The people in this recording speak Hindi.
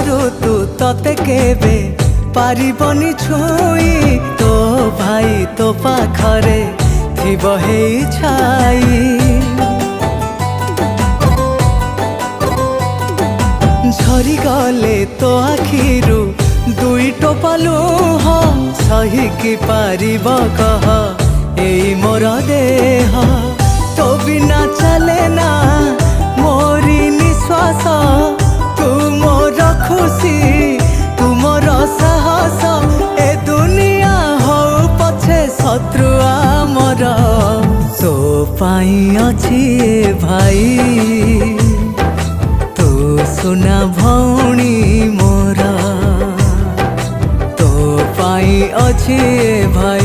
ऋतु तते केबे पारिबनी छुई तो भाई तो पाखरे थिब हेई छाई झरी गले तो आखिरु दुई टोपा लुह सही कि पारिब कह एई मोर देह तो बिना चले ना मोरी निश्वास तू मोर खुशी तू मोर साहस ए दुनिया हो पछे शत्रु आमर तो पाई अछि ए भाई तू सुना भौणी मोरा तो पाई अछि ए भाई।